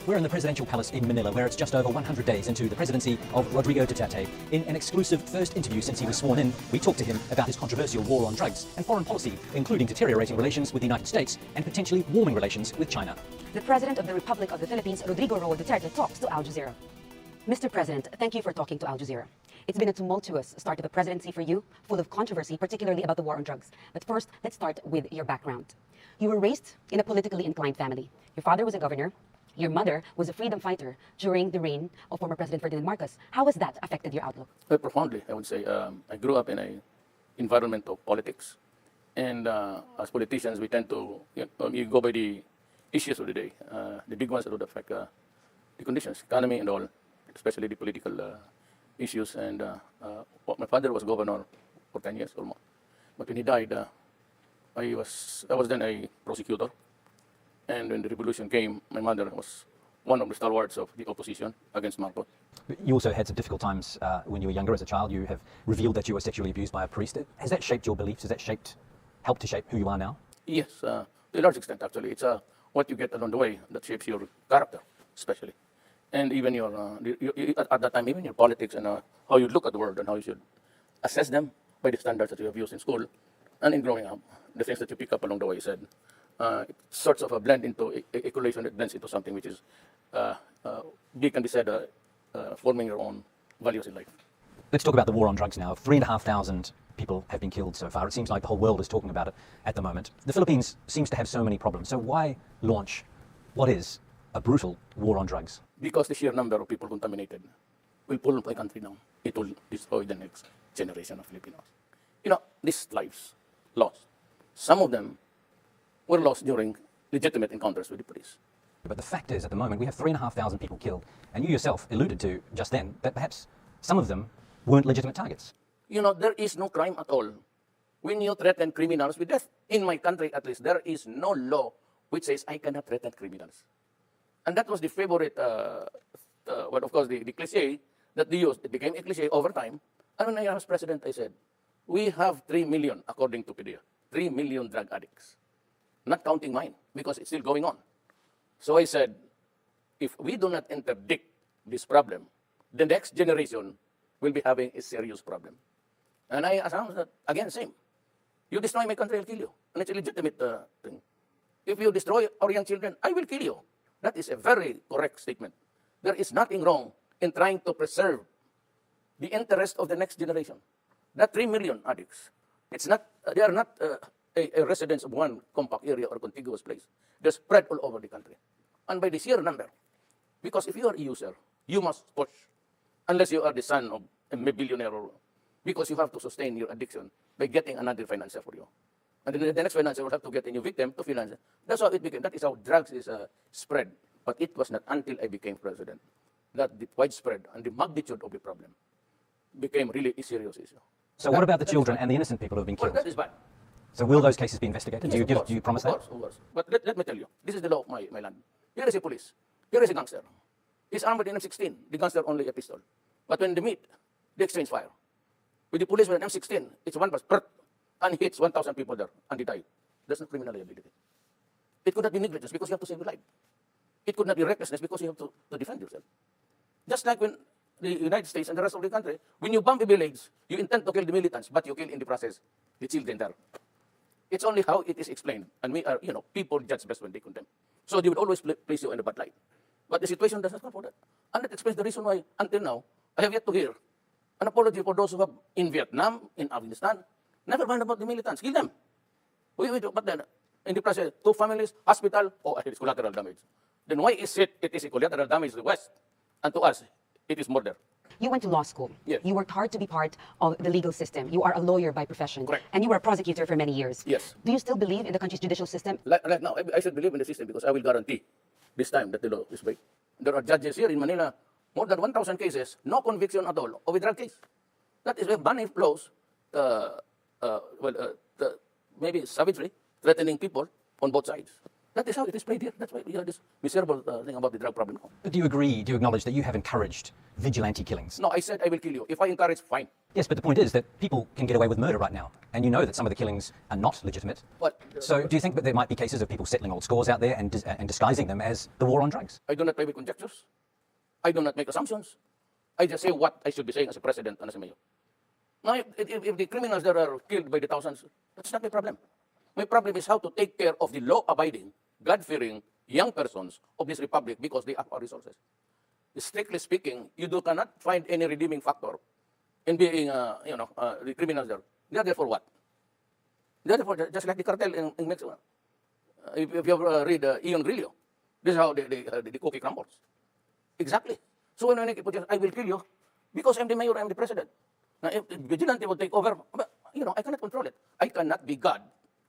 We're in the presidential palace in Manila, where it's just over 100 days into the presidency of Rodrigo Duterte. In an exclusive first interview since he was sworn in, we talked to him about his controversial war on drugs and foreign policy, including deteriorating relations with the United States and potentially warming relations with China. The President of the Republic of the Philippines, Rodrigo Duterte, talks to Al Jazeera. Mr. President, thank you for talking to Al Jazeera. It's been a tumultuous start to the presidency for you, full of controversy, particularly about the war on drugs. But first, let's start with your background. You were raised in a politically inclined family. Your father was a governor. Your mother was a freedom fighter during the reign of former President Ferdinand Marcos. How has that affected your outlook? Very profoundly, I would say. I grew up in an environment of politics. And as politicians, we tend to you go by the issues of the day, the big ones that would affect the conditions, economy and all, especially the political issues. And my father was governor for 10 years or more. But when he died, I was then a prosecutor. And when the revolution came, my mother was one of the stalwarts of the opposition against Marcos. You also had some difficult times when you were younger as a child. You have revealed that you were sexually abused by a priest. Has that shaped your beliefs? Has that helped to shape who you are now? Yes, to a large extent, actually. It's what you get along the way that shapes your character, especially. And even at that time, even your politics and how you look at the world and how you should assess them by the standards that you have used in school and in growing up, the things that you pick up along the way, you said. It sorts of a blend into a collation that blends into something which is, can be said, forming your own values in life. Let's talk about the war on drugs now. 3,500 people have been killed so far. It seems like the whole world is talking about it at the moment. The Philippines seems to have so many problems. So why launch what is a brutal war on drugs? Because the sheer number of people contaminated will pull the country down. It will destroy the next generation of Filipinos. These lives lost. Some of them were lost during legitimate encounters with the police. But the fact is, at the moment, we have 3,500 people killed. And you yourself alluded to just then that perhaps some of them weren't legitimate targets. There is no crime at all when you threaten criminals with death. In my country, at least, there is no law which says I cannot threaten criminals. And that was the favorite, of course, the cliche that they used. It became a cliche over time. And when I was president, I said, we have 3 million, according to PDEA, 3 million drug addicts. Not counting mine, because it's still going on. So I said, if we do not interdict this problem, the next generation will be having a serious problem. And I announced that, again, same. You destroy my country, I'll kill you. And it's a legitimate thing. If you destroy our young children, I will kill you. That is a very correct statement. There is nothing wrong in trying to preserve the interest of the next generation. That 3 million addicts, they are not a residence of one compact area or contiguous place. They're spread all over the country. And by the sheer number, because if you are a user, you must push, unless you are the son of a billionaire, because you have to sustain your addiction by getting another financier for you. And then the next financier will have to get a new victim to finance it. That's how it became. That is how drugs is spread. But it was not until I became president that the widespread and the magnitude of the problem became really a serious issue. So what about the children and the innocent people who have been killed? Well, that is bad. So will those cases be investigated? Yes, Do you promise that? Of course. But let me tell you, this is the law of my land. Here is a police. Here is a gangster. He's armed with an M16. The gangster only a pistol. But when they meet, they exchange fire. With the police with an M16, it's one burst, and hits 1,000 people there, and they die. That's not criminal liability. It could not be negligence because you have to save your life. It could not be recklessness because you have to defend yourself. Just like when the United States and the rest of the country, when you bomb a village, you intend to kill the militants, but you kill in the process the children there. It's only how it is explained. And we are, people judge best when they condemn. So they would always place you in a bad light. But the situation does not call for that. And that explains the reason why, until now, I have yet to hear an apology for those who have, in Vietnam, in Afghanistan, never mind about the militants. Kill them. But then, in the process, 2 families, hospital, it is collateral damage. Then why is it is a collateral damage to the West? And to us, it is murder. You went to law school. Yes. You worked hard to be part of the legal system. You are a lawyer by profession. Correct. And you were a prosecutor for many years. Yes. Do you still believe in the country's judicial system? Right now, I should believe in the system because I will guarantee this time that the law is right. There are judges here in Manila, more than 1,000 cases, no conviction at all of a drug case. That is where banning flows, maybe savagery, threatening people on both sides. That is how it is played here. That's why we have this miserable thing about the drug problem now. But do you agree, do you acknowledge that you have encouraged vigilante killings? No, I said I will kill you. If I encourage, fine. Yes, but the point is that people can get away with murder right now, and you know that some of the killings are not legitimate. But, So do you think that there might be cases of people settling old scores out there and disguising them as the war on drugs? I do not play with conjectures. I do not make assumptions. I just say what I should be saying as a president and as a mayor. Now, if the criminals that are killed by the thousands, that's not my problem. My problem is how to take care of the law-abiding, God-fearing young persons of this republic because they have our resources. Strictly speaking, you cannot find any redeeming factor in being, the criminals there. They are there for what? They are there for, just like the cartel in Mexico. If you ever read Ian Grillo, this is how the cookie crumbles. Exactly. So when I put, I will kill you because I'm the mayor, I'm the president. Now, if the vigilante will take over, I cannot control it. I cannot be God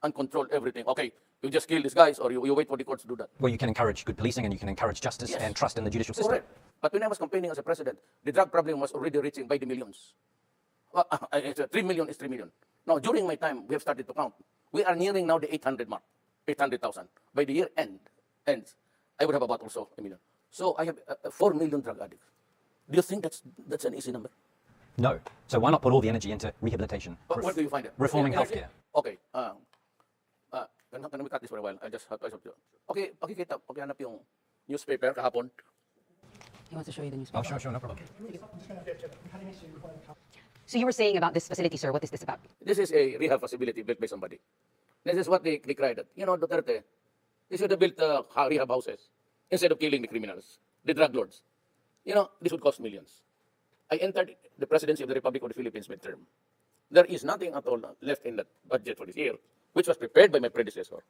and control everything. Okay, you just kill these guys or you wait for the courts to do that. Well, you can encourage good policing and you can encourage justice and trust in the judicial system. Correct. But when I was campaigning as a president, the drug problem was already reaching by the millions. 3 million is 3 million. Now, during my time, we have started to count. We are nearing now the 800 mark, 800,000. By the year ends, I would have about also 1 million. So I have 4 million drug addicts. Do you think that's an easy number? No. So why not put all the energy into rehabilitation? Where do you find it? Reforming healthcare. Okay. Can we cut this for a while? I just have to. Okay, pakihanap yung newspaper kahapon. He wants to show you the newspaper. Oh, sure, no problem. So you were saying about this facility, sir. What is this about? This is a rehab facility built by somebody. This is what they cried at. Duterte, they should have built rehab houses instead of killing the criminals, the drug lords. This would cost millions. I entered the presidency of the Republic of the Philippines midterm. There is nothing at all left in that budget for this year, which was prepared by my predecessor,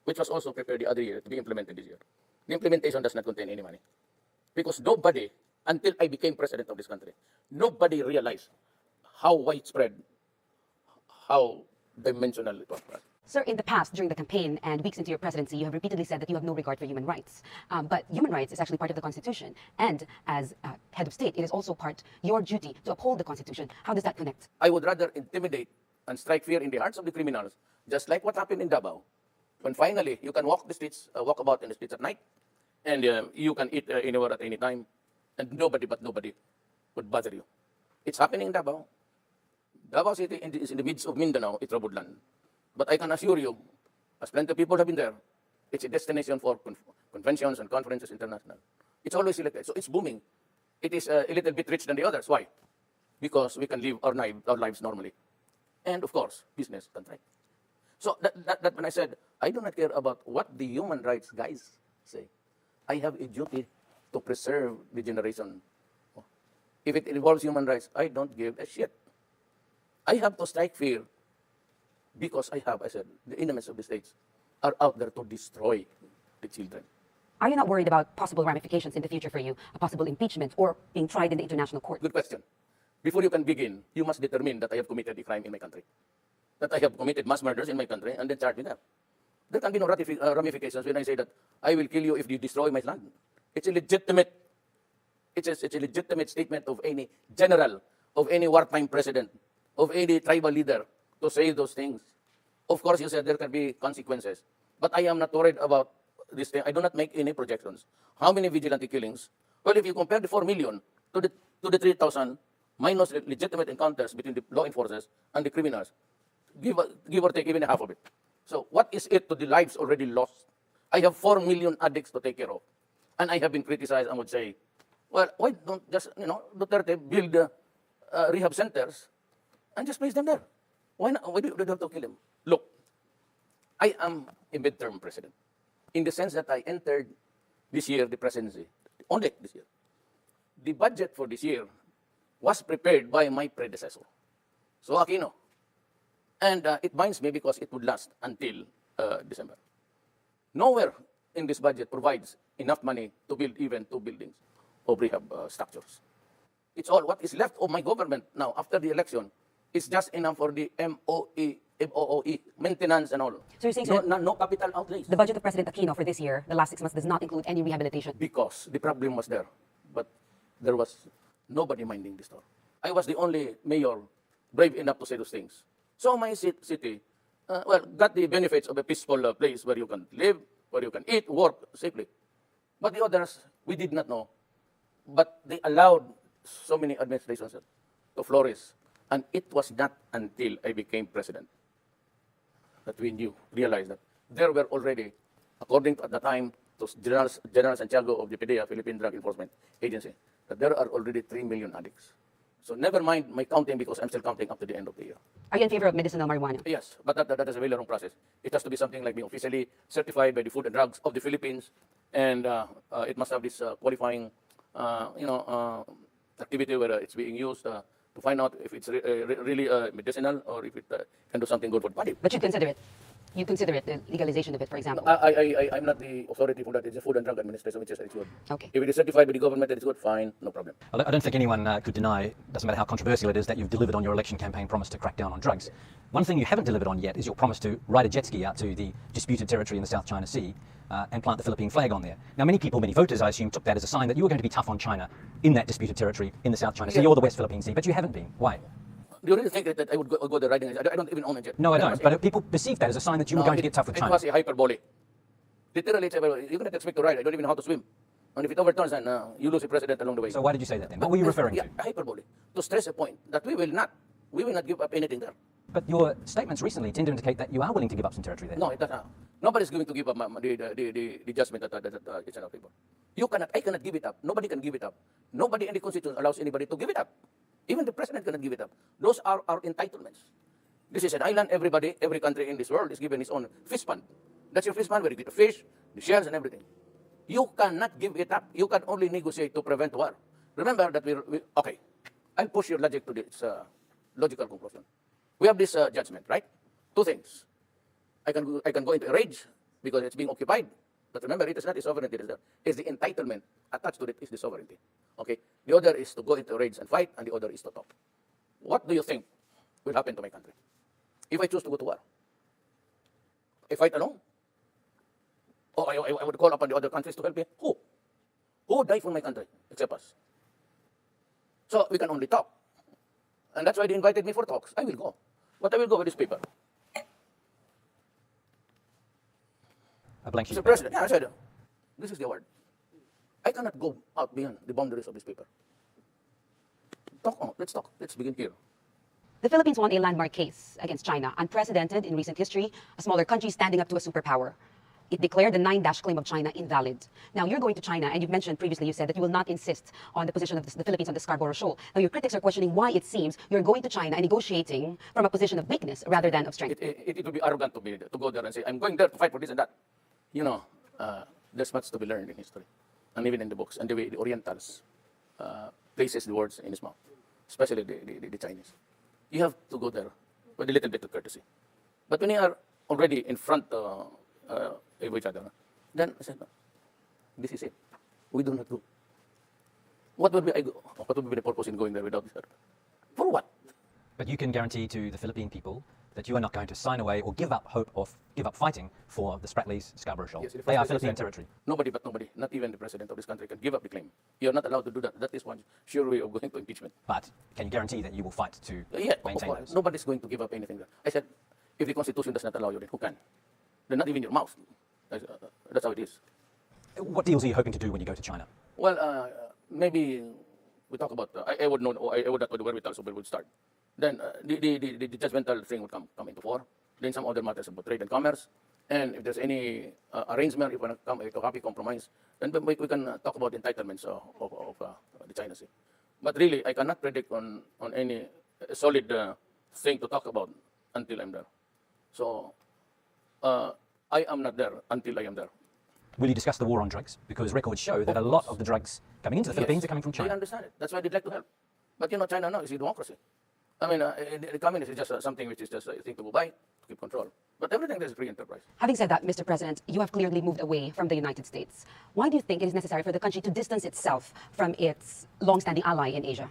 which was also prepared the other year to be implemented this year. The implementation does not contain any money. Because nobody, until I became president of this country, nobody realized how widespread, how dimensional it was. Sir, in the past, during the campaign and weeks into your presidency, you have repeatedly said that you have no regard for human rights. But human rights is actually part of the Constitution. And as head of state, it is also your duty to uphold the Constitution. How does that connect? I would rather intimidate and strike fear in the hearts of the criminals, just like what happened in Davao. When finally you can walk about in the streets at night, and you can eat anywhere at any time, and nobody would bother you. It's happening in Davao. Davao City is in the midst of Mindanao, it's troubled land. But I can assure you, as plenty of people have been there, it's a destination for conventions and conferences international. It's always selected, so it's booming. It is a little bit rich than the others. Why? Because we can live our lives normally. And of course, business can thrive. So that when I said, I do not care about what the human rights guys say. I have a duty to preserve the generation. If it involves human rights, I don't give a shit. I have to strike fear because I said, the enemies of the states are out there to destroy the children. Are you not worried about possible ramifications in the future for you, a possible impeachment or being tried in the international court? Good question. Before you can begin, you must determine that I have committed a crime in my country, that I have committed mass murders in my country, and then charge me that. There can be no ramifications when I say that I will kill you if you destroy my land. It's a legitimate statement of any general, of any wartime president, of any tribal leader to say those things. Of course, you said there can be consequences, but I am not worried about this thing. I do not make any projections. How many vigilante killings? Well, if you compare the 4 million to the 3,000 minus legitimate encounters between the law enforcers and the criminals, give or take even half of it. So what is it to the lives already lost? I have 4 million addicts to take care of. And I have been criticized and would say, well, why don't just, Duterte build rehab centers and just place them there? Why not? Why do you have to kill them? Look, I am a midterm president in the sense that I entered this year the presidency, only this year. The budget for this year was prepared by my predecessor, so Aquino. And it binds me because it would last until December. Nowhere in this budget provides enough money to build even 2 buildings of rehab structures. It's all what is left of my government now after the election is just enough for the MOE, maintenance and all. So you're saying no capital outlays. The budget of President Aquino for this year, the last 6 months, does not include any rehabilitation? Because the problem was there, but there was nobody minding the store. I was the only mayor brave enough to say those things. So my city, got the benefits of a peaceful place where you can live, where you can eat, work safely. But the others, we did not know. But they allowed so many administrations to flourish. And it was not until I became president that we realized that there were already, according to at the time to General Santiago of the PDEA, Philippine Drug Enforcement Agency, that there are already 3 million addicts. So never mind my counting, because I'm still counting up to the end of the year. Are you in favor of medicinal marijuana? Yes, but that is a very long process. It has to be something like being officially certified by the Food and Drugs of the Philippines, and it must have this qualifying, activity where it's being used to find out if it's really medicinal or if it can do something good for the body. But you consider it. You consider it the legalization of it, for example. I'm not the authority for that. It's the Food and Drug Administration, which is it's good. Okay. If it is certified by the government, it's good, fine, no problem. I don't think anyone could deny, doesn't matter how controversial it is, that you've delivered on your election campaign promise to crack down on drugs. One thing you haven't delivered on yet is your promise to ride a jet ski out to the disputed territory in the South China Sea and plant the Philippine flag on there. Now, many people, many voters, I assume, took that as a sign that you were going to be tough on China in that disputed territory in the South China Sea or the West Philippine Sea, but you haven't been. Why? Do you really think that I would go there riding? I don't even own a jet. No, I don't. But people perceived that as a sign that you were going to get tough with China. It was a hyperbole. Literally, you cannot expect to ride. I don't even know how to swim. And if it overturns, then you lose a president along the way. So why did you say that then? What were you referring to? Hyperbole. To stress a point that we will not give up anything there. But your statements recently tend to indicate that you are willing to give up some territory there. No, it doesn't. Nobody's going to give up the judgment that it's enough people. I cannot give it up. Nobody can give it up. Nobody in the Constitution allows anybody to give it up. Even the president cannot give it up. Those are our entitlements. This is an island. Every country in this world is given its own fish pond. That's your fish pond where you get the fish, the shells, and everything. You cannot give it up. You can only negotiate to prevent war. Remember that okay, I'll push your logic to this logical conclusion. We have this judgment, right? Two things. I can go into a rage because it's being occupied. But remember, it is not the sovereignty. It's the entitlement attached to it is the sovereignty. Okay? The other is to go into a rage and fight, and the other is to talk. What do you think will happen to my country if I choose to go to war? I fight alone? Or I would call upon the other countries to help me? Who? Who would die for my country except us? So we can only talk. And that's why they invited me for talks. I will go. But I will go with this paper. A blank sheet Mr. of paper. President, yeah, I said, this is the award. I cannot go out beyond the boundaries of this paper. Let's talk. Let's begin here. The Philippines won a landmark case against China, unprecedented in recent history, a smaller country standing up to a superpower. It declared the 9-dash claim of China invalid. Now, you're going to China, and you've mentioned previously, you said that you will not insist on the position of the Philippines on the Scarborough Shoal. Now, your critics are questioning why it seems you're going to China and negotiating from a position of weakness rather than of strength. It would be arrogant to go there and say, I'm going there to fight for this and that. There's much to be learned in history, and even in the books, and the way the Orientals places the words in his mouth, especially the Chinese. You have to go there with a little bit of courtesy. But when you are already in front of each other, then I said, this is it. We do not go. What would be the purpose in going there without this? For what? But you can guarantee to the Philippine people that you are not going to sign away or give up hope or give up fighting for the Spratlys Scarborough Shoal. Yes, they are Philippine territory. Nobody, not even the president of this country, can give up the claim. You are not allowed to do that. That is one sure way of going to impeachment. But can you guarantee that you will fight to maintain those? Nobody's going to give up anything there. I said, if the Constitution does not allow you, then who can? Then not even your mouth. That's how it is. What deals are you hoping to do when you go to China? Well, maybe we talk about, I would know, I would not know where we would start. Then the judgmental thing would come into fore. Then some other matters about trade and commerce. And if there's any arrangement, if we want to come to a happy compromise, then we can talk about entitlements of the China Sea. But really, I cannot predict on any solid thing to talk about until I'm there. So I am not there until I am there. Will you discuss the war on drugs? Because records show that a lot of the drugs coming into the Philippines are coming from China. I understand it. That's why they'd like to help. But China now is a democracy. I mean, the communist is just something which is just a thing to go by, to keep control. But everything there is free enterprise. Having said that, Mr. President, you have clearly moved away from the United States. Why do you think it is necessary for the country to distance itself from its long-standing ally in Asia?